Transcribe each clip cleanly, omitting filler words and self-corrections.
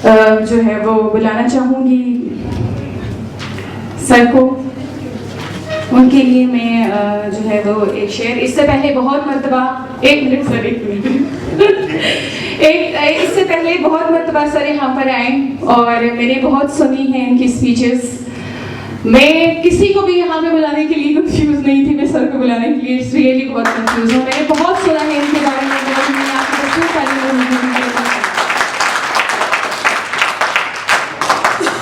جو ہے وہ بلانا چاہوں گی سر کو. ان کے لیے میں جو ہے وہ ایک شعر، اس سے پہلے بہت مرتبہ ایک منٹ اس سے پہلے بہت مرتبہ سر یہاں پر آئے اور میں نے بہت سنی ہیں ان کی اسپیچز. میں کسی کو بھی یہاں پہ بلانے کے لیے کنفیوز نہیں تھی، میں سر کو بلانے کے لیے ریئلی بہت کنفیوز ہوں. میں نے بہت سنا ہے ان کے بارے میں، بہت میں نے آپ کو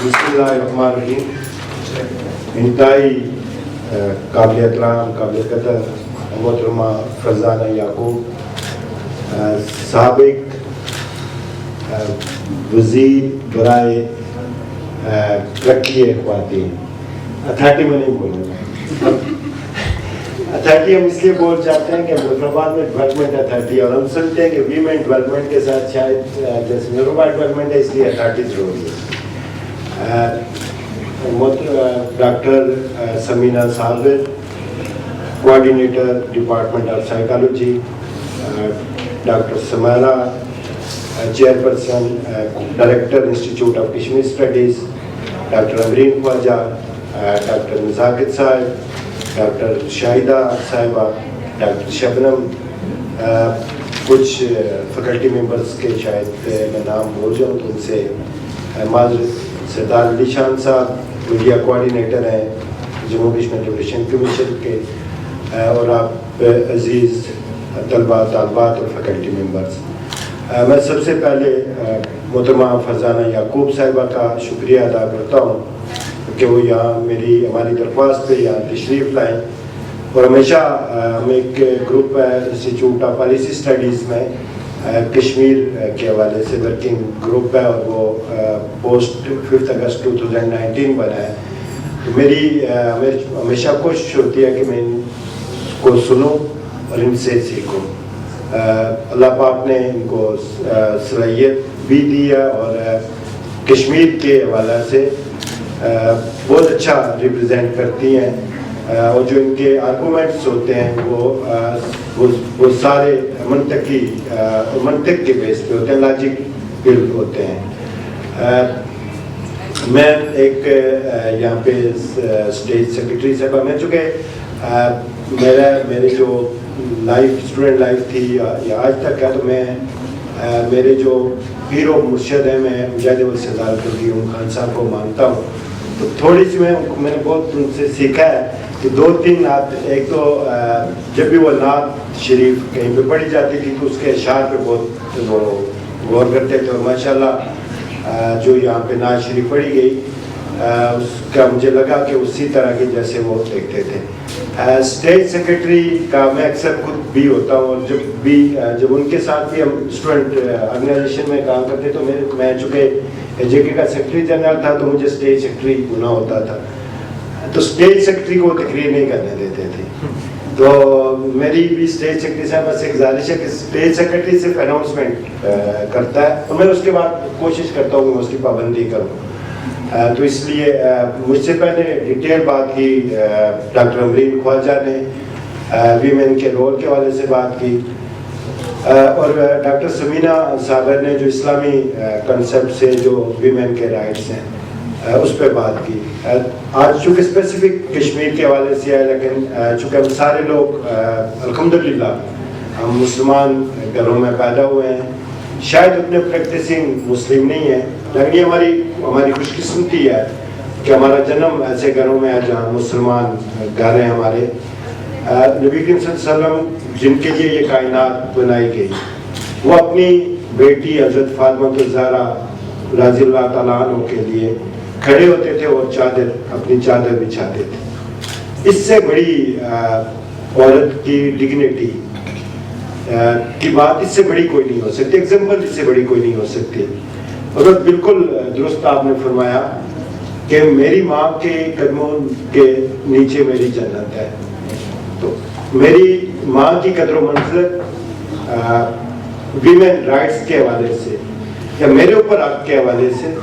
بسم اللہ الرحمن الرحیم. انتہائی قابل احترام، قابل قدر محترمہ فرزانہ یعقوب، سابق وزیر برائے ترقی خواتین. اتھارٹی میں نہیں بولوں، اتھارٹی ہم اس لیے بول جاتے ہیں کہ مظفرآباد میں ڈیولپمنٹ اتھارٹی، اور ہم سنتے ہیں کہ ویمن ڈیولپمنٹ کے ساتھ شاید جیسے مظفرآباد ڈیولپمنٹ ہے، اس لیے اتھارٹی ضروری ہے. Doctor Samina Sabir, coordinator department of psychology, doctor Sameera, chairperson director institute of Kashmir studies, doctor Amreen Khwaja, doctor Nazakat sahab, doctor Shahida صاحبہ، ڈاکٹر شبنم، کچھ فیکلٹی ممبرس کے شاید میں نام بھول جاؤں تو ان سے معذرت. سردار علی شان صاحب میڈیا کوآرڈینیٹر ہیں جموں کشمیر ایجوکیشن کمیشن کے، اور آپ عزیز طلباء طالبات اور فیکلٹی ممبرس. میں سب سے پہلے محترمہ فرزانہ یعقوب صاحبہ کا شکریہ ادا کرتا ہوں کہ وہ یہاں ہماری درخواست پہ یہاں تشریف لائیں. اور ہمیشہ ہم ایک گروپ ہے انسٹیٹیوٹ آف پالیسی اسٹڈیز میں کشمیر کے حوالے سے ورکنگ گروپ ہے، اور وہ پوسٹ 5 اگست 2019 بنا ہے. تو میری ہمیشہ کوشش ہوتی ہے کہ میں ان کو سنوں اور ان سے سیکھوں. اللہ پاک نے ان کو صلاحیت بھی دی ہے اور کشمیر کے حوالے سے بہت اچھا ریپرزینٹ کرتی ہیں، اور جو ان کے آرگومنٹس ہوتے ہیں وہ سارے منطق کے بیس پہ ہوتے ہیں، لاجک بلڈ ہوتے ہیں. میں ایک یہاں پہ اسٹیج سیکرٹری صاحبہ میں، چونکہ میرے جو اسٹوڈنٹ لائف تھی یا آج تک ہے، تو میں میرے جو ہیرو مرشد ہیں، میں مجاہد اول سردار قلعم خان صاحب کو مانتا ہوں. تو تھوڑی سی میں نے بہت ان سے سیکھا ہے کہ 2-3 نعت، ایک تو جب بھی وہ نعت شریف کہیں پہ پڑھی جاتی تھی تو اس کے اشعار پہ بہت وہ غور کرتے تھے، اور ماشاءاللہ جو یہاں پہ نعت شریف پڑھی گئی اس کا مجھے لگا کہ اسی طرح کی جیسے وہ دیکھتے تھے. اسٹیج سیکرٹری کا میں اکثر خود بھی ہوتا ہوں، اور جب ان کے ساتھ بھی ہم اسٹوڈنٹ آرگنائزیشن میں کام کرتے تو میں چونکہ جے کے کا سیکرٹری جنرل تھا تو مجھے اسٹیج سیکرٹری ہونا ہوتا تھا. تو اسٹیج سیکرٹری کو تقریر نہیں کرنے دیتے تھے. تو میری بھی اسٹیج سیکرٹری صاحب سے گزارش ہے کہ اسٹیج سیکرٹری صرف اناؤنسمنٹ کرتا ہے، اور میں اس کے بعد کوشش کرتا ہوں کہ میں اس کی پابندی کروں. تو اس لیے مجھ سے پہلے ڈیٹیل بات کی ڈاکٹر امرین خواجہ نے، ویمن کے رول کے حوالے سے بات کی، اور ڈاکٹر سمینہ صابر نے جو اسلامی کنسیپٹ سے جو ویمن کے رائٹس ہیں اس پہ بات کی. آج چونکہ اسپیسیفک کشمیر کے حوالے سے ہے، لیکن چونکہ ہم سارے لوگ الحمدللہ ہم مسلمان گھروں میں پیدا ہوئے ہیں، شاید اتنے پریکٹسنگ مسلم نہیں ہیں، لیکن یہ ہماری خوش قسمتی ہے کہ ہمارا جنم ایسے گھروں میں ہے جہاں مسلمان گھر ہیں ہمارے. نبی کریم صلی اللہ علیہ وسلم جن کے لیے یہ کائنات بنائی گئی، وہ اپنی بیٹی حضرت فاطمہ الزہرا رضی اللہ تعالیٰ عنہ کے لیے کھڑے ہوتے تھے اور اپنی چادر بچھاتے تھے. اس سے بڑی عورت کی ڈگنیٹی کی بات اس سے بڑی کوئی نہیں ہو سکتی، ایگزامپل اس سے بڑی کوئی نہیں ہو سکتی. اور بالکل درست آپ نے فرمایا کہ میری ماں کے قدموں کے نیچے میری جنت ہے. تو میری ماں کی قدر و منزلت ویمن رائٹس کے حوالے سے یا میرے اوپر حق کے حوالے سے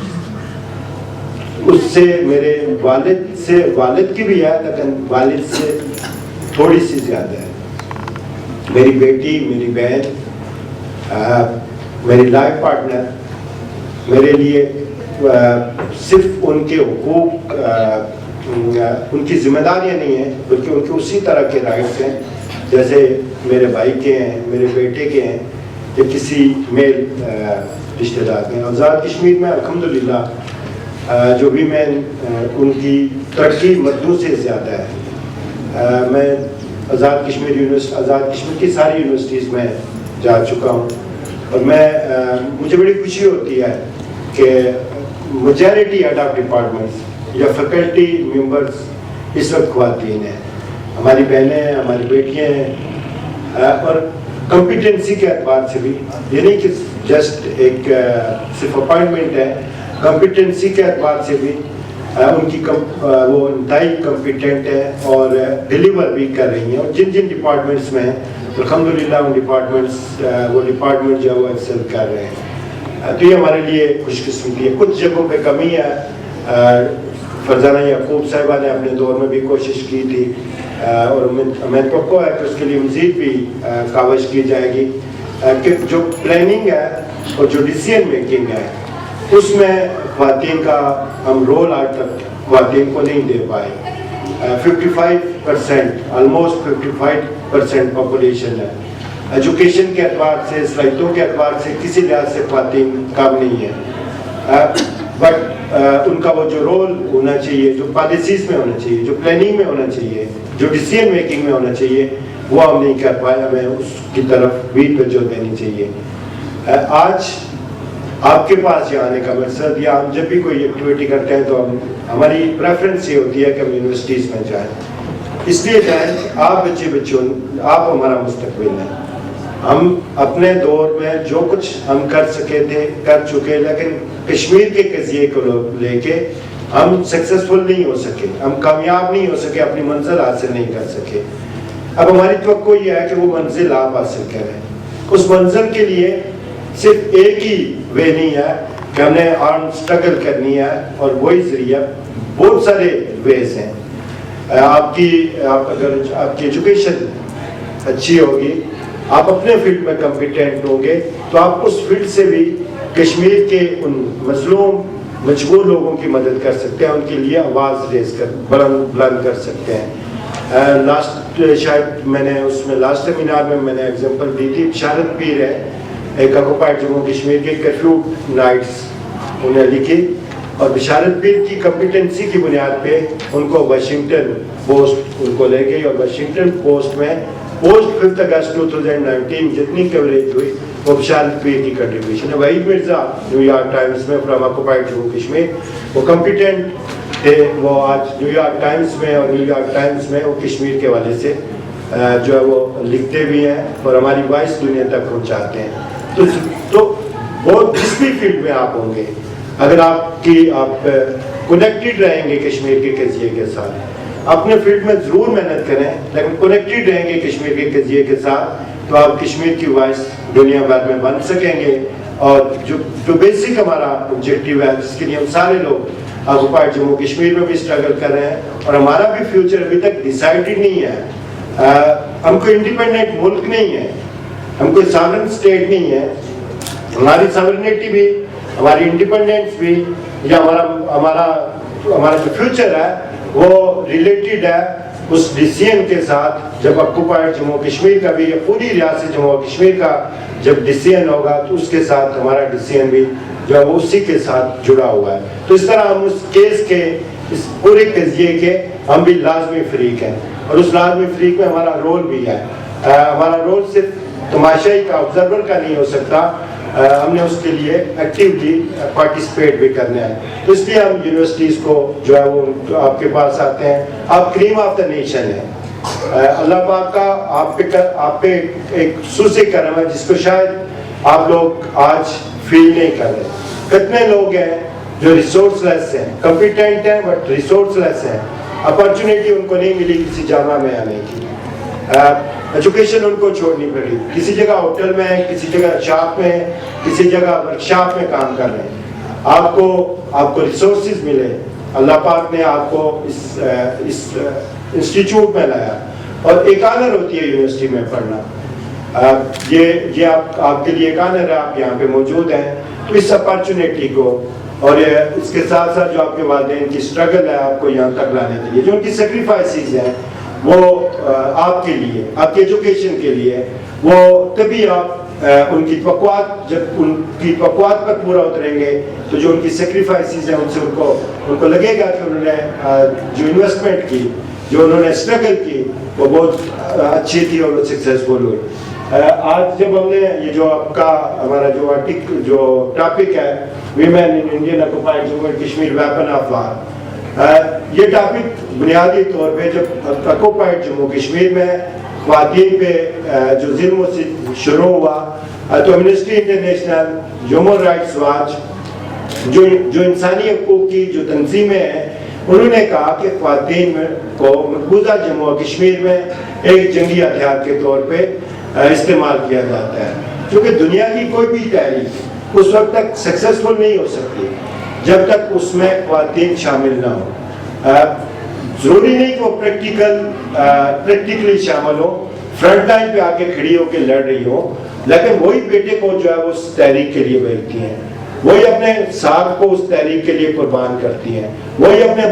اس سے میرے والد کی بھی ہے، لیکن والد سے تھوڑی سی زیادہ ہے. میری بیٹی، میری بہن، میری لائف پارٹنر، میرے لیے صرف ان کے حقوق ان کی ذمہ داریاں نہیں ہیں بلکہ ان کے اسی طرح کے رائٹس ہیں جیسے میرے بھائی کے ہیں, میرے بیٹے کے ہیں یا کسی میل رشتہ دار کے ہیں. آزاد کشمیر میں الحمدللہ جو بھی میں ان کی ترقی مردوں سے زیادہ ہے. میں آزاد کشمیر کی ساری یونیورسٹیز میں جا چکا ہوں اور مجھے بڑی خوشی ہوتی ہے کہ میجارٹی ہیڈ آف ڈپارٹمنٹس یا فیکلٹی ممبرس اس وقت خواتین ہیں, ہماری بہنیں ہیں, ہماری بیٹیاں ہیں. اور کمپیٹنسی کے اعتبار سے بھی یہ نہیں کہ جسٹ ایک صرف اپائنٹمنٹ ہے, کمپیٹنسی کے اعتبار سے بھی ان کی وہ انتہائی کمپیٹنٹ ہے اور ڈیلیور بھی کر رہی ہیں. اور جن جن ڈپارٹمنٹس میں ہیں الحمدللہ ان ڈپارٹمنٹ جو ہے وہ ایکسل کر رہے ہیں. تو یہ ہمارے لیے خوش قسمتی ہے. کچھ جگہوں پہ کمی ہے, فرزانہ یعقوب صاحبہ نے اپنے دور میں بھی کوشش کی تھی اور میں توقع ہے کہ اس کے لیے مزید بھی کاوش کی جائے گی کہ جو پلاننگ ہے اور جو ڈیسیژن میکنگ ہے اس میں خواتین کا ہم رول آج تک خواتین کو نہیں دے پائے. 55% آلموسٹ 55% پاپولیشن ہے. ایجوکیشن کے اعتبار سے, صلاحیتوں کے اعتبار سے کسی لحاظ سے خواتین کم نہیں ہے, بٹ ان کا وہ جو رول ہونا چاہیے, جو پالیسیز میں ہونا چاہیے, جو پلاننگ میں ہونا چاہیے, جو ڈیسیژن میکنگ میں ہونا چاہیے وہ ہم نہیں کر پائے. ہمیں اس کی طرف بھی توجہ دینی چاہیے. آج آپ کے پاس یہاں آنے کا مقصد یا ہم جب بھی کوئی ایکٹیویٹی کرتے ہیں تو ہماری پریفرنس یہ ہوتی ہے کہ ہم یونیورسٹیز میں جائیں. اس لیے جائیں آپ بچوں آپ ہمارا مستقبل ہیں. ہم اپنے دور میں جو کچھ ہم کر سکے تھے کر چکے, لیکن کشمیر کے قضیے کو لے کے ہم سکسیسفل نہیں ہو سکے, ہم کامیاب نہیں ہو سکے, اپنی منزل حاصل نہیں کر سکے. اب ہماری توقع یہ ہے کہ وہ منزل آپ حاصل کریں. اس منزل کے لیے صرف ایک ہی وے نہیں ہے کہ ہم نے آرم اسٹرگل کرنی ہے اور وہی ذریعہ, بہت سارے ویز ہیں. آپ اگر آپ کی ایجوکیشن اچھی ہوگی, آپ اپنے فیلڈ میں کمپیٹنٹ ہوں گے تو آپ اس فیلڈ سے بھی کشمیر کے ان مظلوم مجبور لوگوں کی مدد کر سکتے ہیں, ان کے لیے آواز ریز کر بلند کر سکتے ہیں. شاید میں نے اس میں لاسٹ سیمینار میں نے ایگزامپل دی تھی, بشارت پیر ہے ایک آکوپائڈ جموں کشمیر کے کرفیو نائٹس انہیں لکھی اور بشارت پیر کی کمپیٹنسی کی بنیاد پہ ان کو واشنگٹن پوسٹ ان کو لے گئی اور واشنگٹن پوسٹ میں پوسٹ 5 اگست 2019 جتنی کوریج ہوئی وہ بشارت پیر کی کنٹریبیوشن ہے. Waheed Mirza New York Times میں فرام آکوپائڈ جموں کشمیر وہ کمپیٹنٹ تھے, وہ آج نیو یارک ٹائمز میں اور نیو یارک ٹائمز میں وہ کشمیر کے حوالے سے جو ہے وہ لکھتے بھی ہیں اور ہماری وائس دنیا تک پہنچاتے ہیں. تو بہت جس بھی فیلڈ میں آپ ہوں گے, اگر آپ کنیکٹڈ رہیں گے کشمیر کے قضیے کے ساتھ, اپنے فیلڈ میں ضرور محنت کریں لیکن کنیکٹڈ رہیں گے کشمیر کے قضیے کے ساتھ, تو آپ کشمیر کی وائس دنیا بھر میں بن سکیں گے. اور جو بیسک ہمارا آبجیکٹیو ہے جس کے لیے ہم سارے لوگ آکوپائڈ جموں کشمیر میں بھی اسٹرگل کر رہے ہیں اور ہمارا بھی فیوچر ابھی تک ڈیسائیڈڈ نہیں ہے. ہم کوئی انڈیپینڈنٹ ملک نہیں ہے, ہم کوئی ساورن اسٹیٹ نہیں ہے. ہماری ساورنٹی بھی, ہماری انڈیپینڈنس بھی یا ہمارا جو فیوچر ہے وہ ریلیٹڈ ہے اس ڈیسیژن کے ساتھ. جب آکوپائڈ جموں کشمیر کا بھی یا پوری ریاست جموں کشمیر کا جب ڈیسیژن ہوگا تو اس کے ساتھ ہمارا ڈیسیژن بھی جو ہے وہ اسی کے ساتھ جڑا ہوا ہے. تو اس طرح ہم اس کیس کے اس پورے قضیے کے ہم بھی لازمی فریق ہیں اور اس لازمی فریق میں ہمارا رول بھی ہے. ہمارا رول صرف تماشائی کا, آبزرور کا نہیں ہو سکتا, ہم نے اس کے لیے ایکٹیولی پارٹیسپیٹ بھی کرنا ہے. تو اس لیے ہم یونیورسٹیز کو جو ہے وہ آپ کے پاس آتے ہیں. آپ کریم آف دا نیشن ہیں. اللہ پاک کا آپ پہ ایک خصوصی کرم ہے جس کو شاید آپ لوگ آج فیل نہیں کر رہے. کتنے لوگ ہیں جو ریسورس لیس ہیں, کمپیٹنٹ ہیں بٹ ریسورس لیس ہیں, اپرچونیٹی ان کو نہیں ملی کسی جامعہ میں آنے کی, ایجوکیشن ان کو چھوڑنی پڑی, کسی جگہ ہوٹل میں ہے, کسی جگہ شاپ میں ہے, کسی جگہ ورکشاپ میں کام کر رہے ہیں. آپ کو ریسورسز ملے, اللہ پاک نے آپ کو اس انسٹیٹیوٹ میں لایا اور ایک آنر ہوتی ہے یونیورسٹی میں پڑھنا. یہ آپ کے لیے ایک آنر ہے، آپ یہاں پہ موجود ہیں، تو اس اپرچونیٹی کو اور اس کے ساتھ ساتھ جو آپ کے والدین کی اسٹرگل ہے آپ کو یہاں تک لانے کے لیے، جو ان کی سیکریفائسز ہیں وہ آپ کے لیے، آپ کی ایجوکیشن کے لیے، وہ تبھی آپ ان کی توقعات، جب ان کی توقعات پر پورا اتریں گے تو جو ان کی سیکریفائسز ہیں ان سے ان کو لگے گا کہ انہوں نے جو انویسٹمنٹ کی، جو انہوں نے اسٹرگل کی، وہ بہت اچھی تھی اور وہ سکسیزفل ہوئی۔ آج جب ہم نے یہ جو آپ کا ہمارا جو ٹاپک ہے women in Indian occupied Jammu and Kashmir weapon of war, یہ ٹاپک بنیادی طور پہ جب آکوپائڈ جموں کشمیر میں خواتین پہ جو ظلم شروع ہوا تو امنسٹی انٹرنیشنل، ہیومن رائٹس واچ، جو انسانی حقوق کی جو تنظیمیں ہیں، انہوں نے کہا کہ خواتین کو مقبوضہ جموں و کشمیر میں ایک جنگی ہتھیار کے طور پہ استعمال کیا جاتا ہے، کیونکہ دنیا کی کوئی بھی تحریک اس وقت تک سکسیسفل نہیں ہو سکتی جب تک اس میں خواتین شامل نہ ہو۔ ضروری نہیں کہ وہ پریکٹیکلی شامل ہو، فرنٹ لائن پہ آ کے کھڑی ہو کے لڑ رہی ہو، لیکن وہی بیٹے کو جو ہے وہ اس تحریک کے لیے بھیجتی ہیں، وہی اپنے ساتھ کو اس تحریک کے لیے قربان کرتی ہیں، وہی اپنے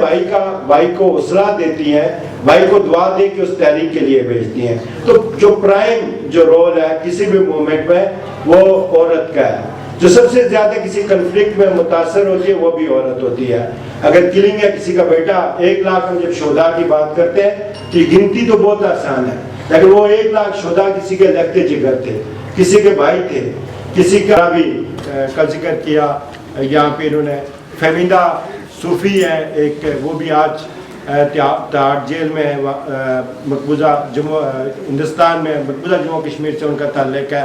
بھائی کو حوصلہ دیتی ہیں، بھائی کو دعا دے کے اس تحریک کے لیے بھیجتی ہیں۔ تو جو پرائم جو رول ہے کسی بھی مومنٹ میں وہ عورت کا ہے۔ جو سب سے زیادہ کسی کنفلکٹ میں متاثر ہوتی ہے وہ بھی عورت ہوتی ہے۔ اگر کلنگ ہے کسی کا بیٹا، 1 لاکھ ہم جب شہداء کی بات کرتے ہیں تو یہ گنتی تو بہت آسان ہے، لیکن وہ 1 لاکھ شہداء کسی کے لگتے جگر تھے، کسی کے بھائی تھے، کسی کا بھی کل ذکر کیا یہاں پہ انہوں نے فہمیدہ صوفی ہے ایک، وہ بھی آج تہاڑ جیل میں ہے، مقبوضہ ہندوستان میں مقبوضہ جموں کشمیر سے ان کا تعلق ہے۔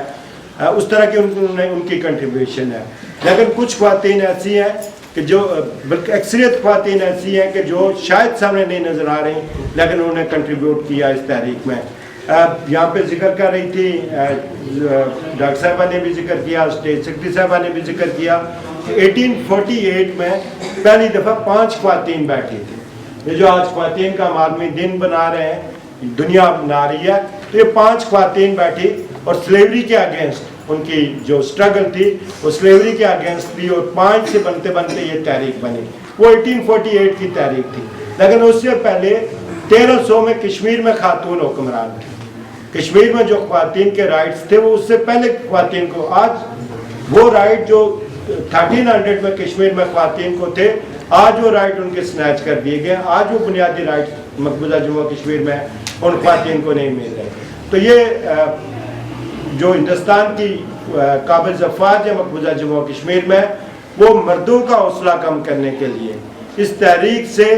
اس طرح کی ان کی کنٹریبیوشن ہے۔ لیکن کچھ خواتین ایسی ہیں کہ جو، بلکہ اکثریت خواتین ایسی ہیں کہ جو شاید سامنے نہیں نظر آ رہی لیکن انہوں نے کنٹریبیوٹ کیا اس تحریک میں۔ یہاں پہ ذکر کر رہی تھی ڈاکٹر صاحبہ نے بھی ذکر کیا، اسٹیٹ سیکرٹری صاحبہ نے بھی ذکر کیا کہ 1848 میں پہلی دفعہ 5 خواتین بیٹھی تھی۔ یہ جو آج خواتین کا ہم عالمی دن بنا رہے ہیں، دنیا بنا رہی ہے، تو یہ 5 خواتین بیٹھی اور سلیوری کے اگینسٹ ان کی جو سٹرگل تھی وہ سلیوری کے اگینسٹ تھی، اور 5 سے بنتے بنتے یہ تحریک بنی۔ وہ 1848 کی تحریک تھی، لیکن اس سے پہلے 1300 میں کشمیر میں خاتون حکمران تھی۔ کشمیر میں جو خواتین کے رائٹس تھے وہ اس سے پہلے خواتین کو، آج وہ رائٹ جو 1300 میں کشمیر میں خواتین کو تھے، آج وہ رائٹ ان کے سنیچ کر دیے گئے، آج وہ بنیادی رائٹ مقبوضہ جموں کشمیر میں ان خواتین کو نہیں مل رہے۔ تو یہ جو ہندوستان کی قابض افواج ہے مقبوضہ جموں کشمیر میں، وہ مردوں کا حوصلہ کم کرنے کے لیے، اس تحریک سے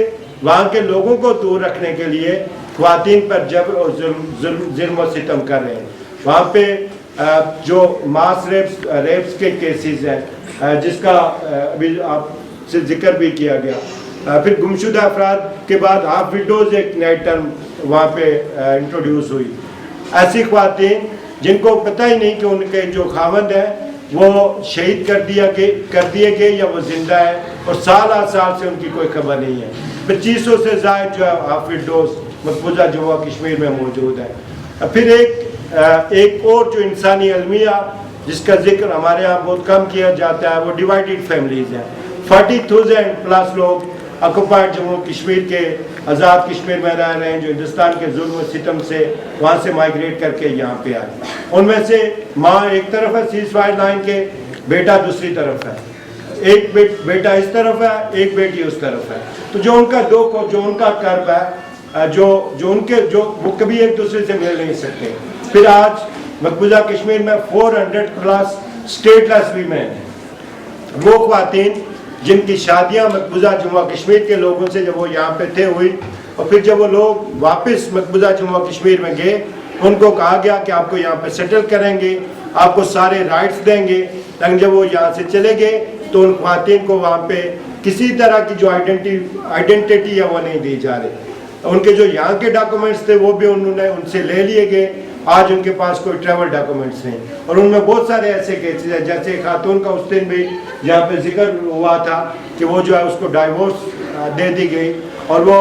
وہاں کے لوگوں کو دور رکھنے کے لیے خواتین پر جبر اور ظلم و ستم کر رہے ہیں۔ وہاں پہ جو ماس ریپس کے کیسز ہیں جس کا ابھی آپ سے ذکر بھی کیا گیا، پھر گمشدہ افراد کے بعد ہاف وڈوز ایک نئی ٹرم وہاں پہ انٹروڈیوس ہوئی۔ ایسی خواتین جن کو پتہ ہی نہیں کہ ان کے جو خاوند ہیں وہ شہید کر دیے گئے یا وہ زندہ ہے، اور سال سے ان کی کوئی خبر نہیں ہے۔ 2500 سے زائد جو ہے ہاف وڈوز مقبوضہ جموں کشمیر میں موجود ہے۔ پھر ایک اور جو انسانی المیہ جس کا ذکر ہمارے یہاں بہت کم کیا جاتا ہے وہ ڈیوائیڈڈ فیملیز ہیں۔ 40,000 پلس لوگ آکوپائڈ جموں کشمیر کے آزاد کشمیر میں رہ رہے ہیں، جو ہندوستان کے ظلم و ستم سے وہاں سے مائگریٹ کر کے یہاں پہ آئے۔ ان میں سے ماں ایک طرف ہے سیز فائر لائن کے، بیٹا دوسری طرف ہے، ایک بیٹا اس طرف ہے، ایک بیٹی اس طرف ہے۔ تو جو ان کا دکھ اور جو ان کا کرب ہے، جو وہ کبھی ایک دوسرے سے مل نہیں سکتے۔ پھر آج مقبوضہ کشمیر میں 400 پلس اسٹیٹ لیس ویمن ہیں، وہ خواتین جن کی شادیاں مقبوضہ جموں کشمیر کے لوگوں سے جب وہ یہاں پہ تھے ہوئی، اور پھر جب وہ لوگ واپس مقبوضہ جموں کشمیر میں گئے ان کو کہا گیا کہ آپ کو یہاں پہ سیٹل کریں گے، آپ کو سارے رائٹس دیں گے، لیکن جب وہ یہاں سے چلے گئے تو ان خواتین کو وہاں پہ کسی طرح کی جو آئیڈینٹی ہے وہ نہیں دی جا رہی۔ ان کے جو یہاں کے ڈاکومنٹس تھے وہ بھی انہوں نے ان سے لے لیے گئے، آج ان کے پاس کوئی ٹریول ڈاکومنٹس نہیں، اور ان میں بہت سارے ایسے کیسز ہیں، جیسے خاتون کا اس دن بھی یہاں پہ ذکر ہوا تھا کہ وہ جو ہے اس کو ڈائیورس دے دی گئی، اور وہ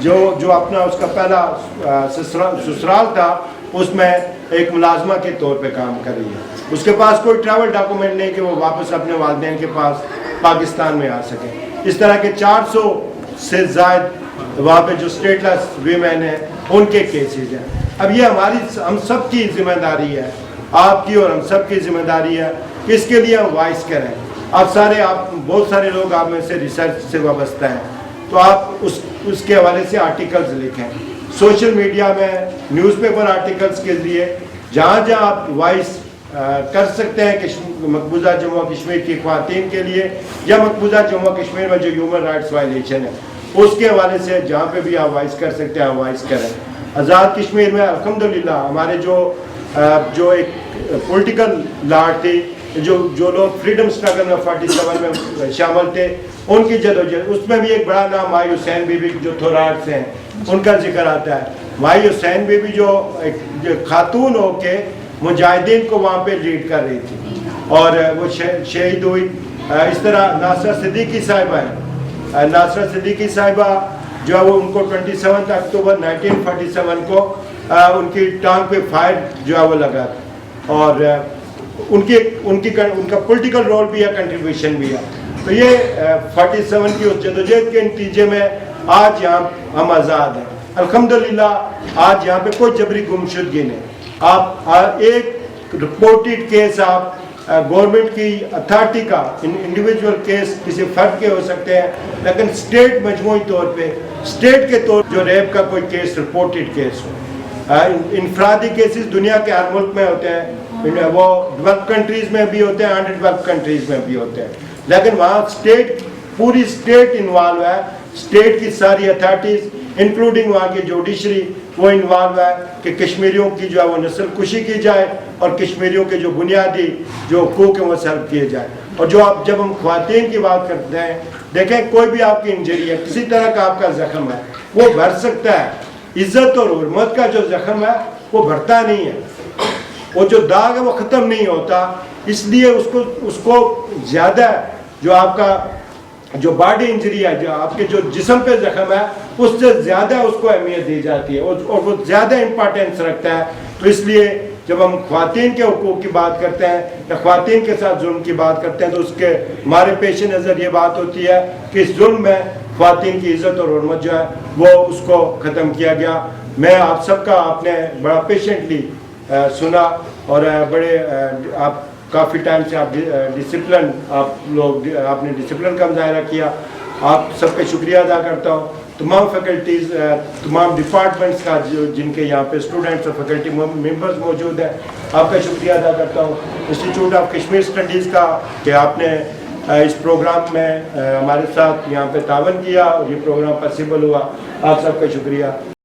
جو اپنا اس کا پہلا سسرال تھا اس میں ایک ملازمہ کے طور پہ کام کر رہی ہے. اس کے پاس کوئی ٹریول ڈاکومنٹ نہیں کہ وہ واپس اپنے والدین کے پاس پاکستان میں آ سکے. اس طرح کے 400 سے زائد وہاں پہ جو اسٹیٹ لیس ویمن ہیں ان کے کیسز ہیں. اب یہ ہم سب کی ذمہ داری ہے, آپ کی اور ہم سب کی ذمہ داری ہے کہ اس کے لیے ہم وائس کریں. آپ بہت سارے لوگ آپ میں سے ریسرچ سے وابستہ ہیں, تو آپ اس کے حوالے سے آرٹیکلز لکھیں. سوشل میڈیا میں نیوز پیپر آرٹیکلز کے لیے جہاں جہاں آپ وائس کر سکتے ہیں مقبوضہ جموں و کشمیر کی خواتین کے لیے, یا مقبوضہ جموں و کشمیر میں جو ہیومن رائٹس وائلیشن ہے اس کے حوالے سے جہاں پہ بھی آپ وائس کر سکتے ہیں آپ وائس کریں. آزاد کشمیر میں الحمدللہ ہمارے جو ایک پولیٹیکل لاٹ تھی, جو لوگ فریڈم اسٹرگل میں 47 میں شامل تھے, ان کی جدوجہد, اس میں بھی ایک بڑا نام مائی حسین بی بی جو تھوراٹ سے ہیں ان کا ذکر آتا ہے. مائی حسین بی بی جو ایک خاتون ہو کے مجاہدین کو وہاں پہ لیڈ کر رہی تھی اور وہ شہید ہوئی. اس طرح ناصرہ صدیقی صاحبہ ہیں, ناصرہ صدیقی صاحبہ جو ہے وہ ان کو 27 اکتوبر 1947 کو ان کی ٹانگ پہ فائر جو ہے وہ لگا تھا, اور ان کا پولیٹیکل رول بھی ہے, کنٹریبیوشن بھی ہے. تو یہ 47 کی اس جدوجہد کے نتیجے میں آج یہاں ہم آزاد ہیں الحمدللہ. آج یہاں پہ کوئی جبری گمشدگی نہیں. آپ ایک رپورٹڈ کیس آپ گورنمنٹ کی اتھارٹی کا انڈیویجول کیس کسی فرد کے ہو سکتے ہیں, لیکن اسٹیٹ مجموعی طور پہ اسٹیٹ کے طور جو ریپ کا کوئی کیس رپورٹڈ کیس ہو. انفرادی کیسز دنیا کے ہر ملک میں ہوتے ہیں, وہ ڈیولپ کنٹریز میں بھی ہوتے ہیں, انڈر ڈیولپ کنٹریز میں بھی ہوتے ہیں, لیکن وہاں پوری اسٹیٹ انوالو ہے. اسٹیٹ کی ساری اتھارٹیز انکلوڈنگ وہاں کی جوڈیشری وہ انوالو ہے کہ کشمیریوں کی جو ہے وہ نسل کشی کی جائے اور کشمیریوں کے جو بنیادی جو حقوق ہیں وہ سلب کیے جائے. اور جب ہم خواتین کی بات کرتے ہیں, دیکھیں کوئی بھی آپ کی انجری ہے, کسی طرح کا آپ کا زخم ہے, وہ بھر سکتا ہے. عزت اور حرمت کا جو زخم ہے وہ بھرتا نہیں ہے, وہ جو داغ ہے وہ ختم نہیں ہوتا. اس لیے اس کو زیادہ جو آپ کا جو باڈی انجری ہے, جو آپ کے جو جسم پہ زخم ہے, اس سے زیادہ اس کو اہمیت دی جاتی ہے اور وہ زیادہ امپارٹینس رکھتا ہے. تو اس لیے جب ہم خواتین کے حقوق کی بات کرتے ہیں یا خواتین کے ساتھ ظلم کی بات کرتے ہیں, تو اس کے ہمارے پیش نظر یہ بات ہوتی ہے کہ اس ظلم میں خواتین کی عزت اور حرمت جو ہے وہ اس کو ختم کیا گیا. میں آپ سب کا آپ نے بڑا پیشنٹلی سنا اور بڑے آپ کافی ٹائم سے آپ ڈسپلن آپ نے ڈسپلن کا مظاہرہ کیا. آپ سب کا شکریہ ادا کرتا ہوں. تمام فیکلٹیز, تمام ڈپارٹمنٹس کا جن کے یہاں پہ اسٹوڈنٹس اور فیکلٹی ممبرز موجود ہیں, آپ کا شکریہ ادا کرتا ہوں. انسٹیٹیوٹ آف کشمیر اسٹڈیز کا کہ آپ نے اس پروگرام میں ہمارے ساتھ یہاں پہ تعاون کیا اور یہ پروگرام پاسبل ہوا. آپ سب کا شکریہ.